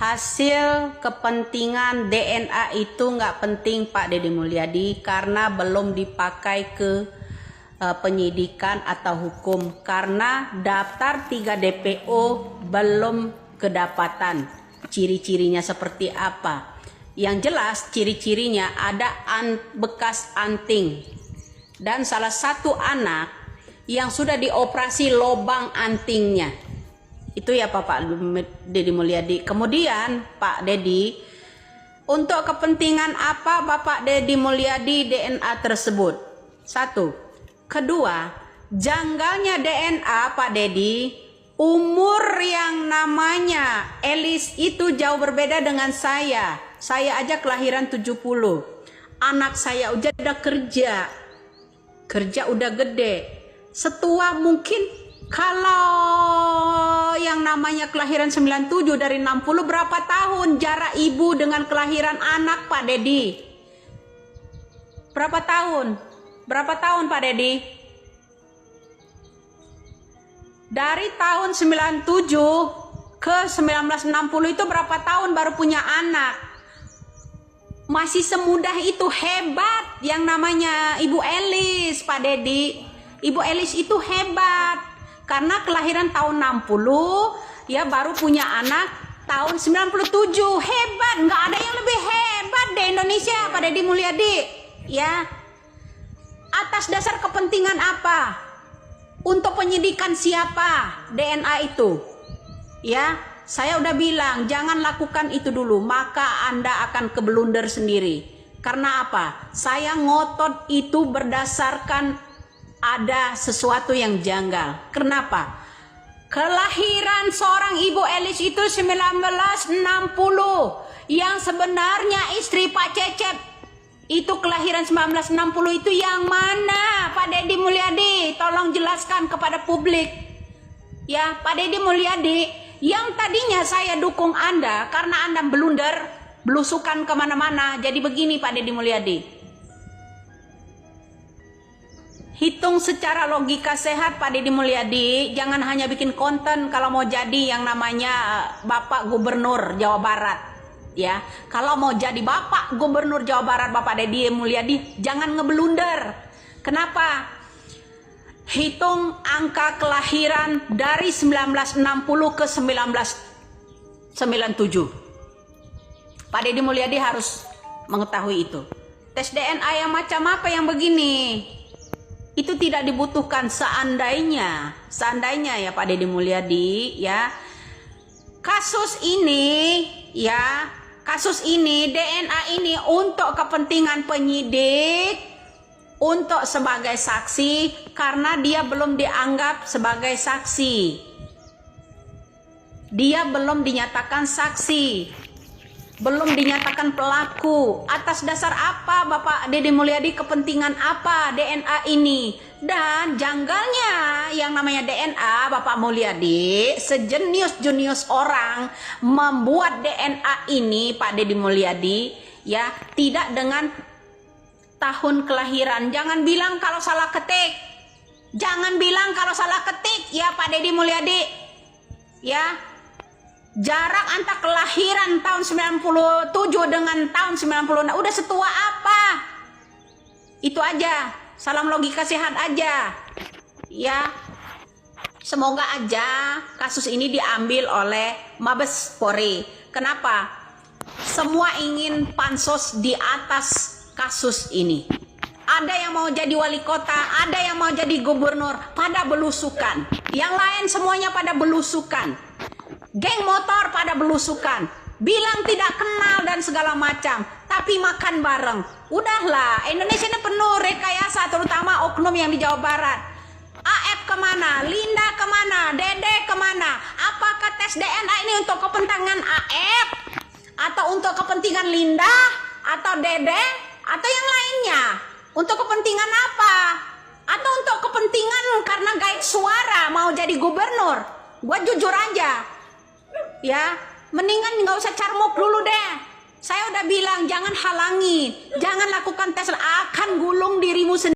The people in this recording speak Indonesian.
Hasil kepentingan DNA itu nggak penting Pak Deddy Mulyadi karena belum dipakai ke penyidikan atau hukum, karena daftar 3 DPO belum kedapatan ciri-cirinya seperti apa. Yang jelas ciri-cirinya ada bekas anting dan salah satu anak yang sudah dioperasi lubang antingnya. Itu ya Pak Deddy Mulyadi. Kemudian Pak Deddy, untuk kepentingan apa Bapak Deddy Mulyadi DNA tersebut? Satu. Kedua, janggalnya DNA Pak Deddy, umur yang namanya Elis itu jauh berbeda dengan saya. Saya aja kelahiran 70. Anak saya udah kerja. Kerja udah gede. Setua mungkin. Kalau yang namanya kelahiran 97 dari 60, berapa tahun jarak ibu dengan kelahiran anak Pak Deddy? Berapa tahun? Berapa tahun Pak Deddy? Dari tahun 97 ke 1960 itu berapa tahun baru punya anak? Masih semudah itu, hebat yang namanya Ibu Elis Pak Deddy. Ibu Elis itu hebat. Karena kelahiran tahun 60, ya baru punya anak tahun 97. Hebat, nggak ada yang lebih hebat di Indonesia, Pak Deddy Mulyadi. Ya, atas dasar kepentingan apa? Untuk penyidikan siapa DNA itu? Ya, saya udah bilang, jangan lakukan itu dulu, maka Anda akan keblunder sendiri. Karena apa? Saya ngotot itu berdasarkan ada sesuatu yang janggal. Kenapa? Kelahiran seorang Ibu Elis itu 1960. Yang sebenarnya istri Pak Cecep itu kelahiran 1960 itu yang mana Pak Deddy Mulyadi? Tolong jelaskan kepada publik. Ya Pak Deddy Mulyadi, yang tadinya saya dukung Anda karena Anda blunder, belusukan kemana-mana. Jadi begini Pak Deddy Mulyadi. Hitung secara logika sehat Pak Deddy Mulyadi, jangan hanya bikin konten kalau mau jadi yang namanya Bapak Gubernur Jawa Barat. Ya, kalau mau jadi Bapak Gubernur Jawa Barat Bapak Deddy Mulyadi, jangan ngeblunder. Kenapa? Hitung angka kelahiran dari 1960 ke 1997. Pak Deddy Mulyadi harus mengetahui itu. Tes DNA yang macam apa yang begini? Itu tidak dibutuhkan seandainya ya Pak Deddy Mulyadi, ya kasus ini DNA ini untuk kepentingan penyidik, untuk sebagai saksi, karena dia belum dianggap sebagai saksi, dia belum dinyatakan saksi, belum dinyatakan pelaku. Atas dasar apa Bapak Deddy Mulyadi, kepentingan apa DNA ini? Dan janggalnya yang namanya DNA Bapak Mulyadi, sejenius-jenius orang membuat DNA ini Pak Deddy Mulyadi, ya tidak dengan tahun kelahiran. Jangan bilang kalau salah ketik. Jangan bilang kalau salah ketik ya Pak Deddy Mulyadi. Ya, jarak antara kelahiran tahun 97 dengan tahun 96 udah setua apa? Itu aja. Salam logika sehat aja. Ya. Semoga aja kasus ini diambil oleh Mabes Polri. Kenapa? Semua ingin pansos di atas kasus ini. Ada yang mau jadi wali kota, ada yang mau jadi gubernur, pada belusukan. Yang lain semuanya pada belusukan. Geng motor pada belusukan, bilang tidak kenal dan segala macam, tapi makan bareng. Udahlah, Indonesia ini penuh rekayasa, terutama oknum yang di Jawa Barat. AF kemana? Linda kemana? Dede kemana? Apakah tes DNA ini untuk kepentingan AF? Atau untuk kepentingan Linda? Atau Dede? Atau yang lainnya? Untuk kepentingan apa? Atau untuk kepentingan karena gaib suara mau jadi gubernur? Gua jujur aja, ya, mendingan nggak usah carmuk dulu deh. Saya udah bilang jangan halangi, jangan lakukan tes, akan gulung dirimu sendiri.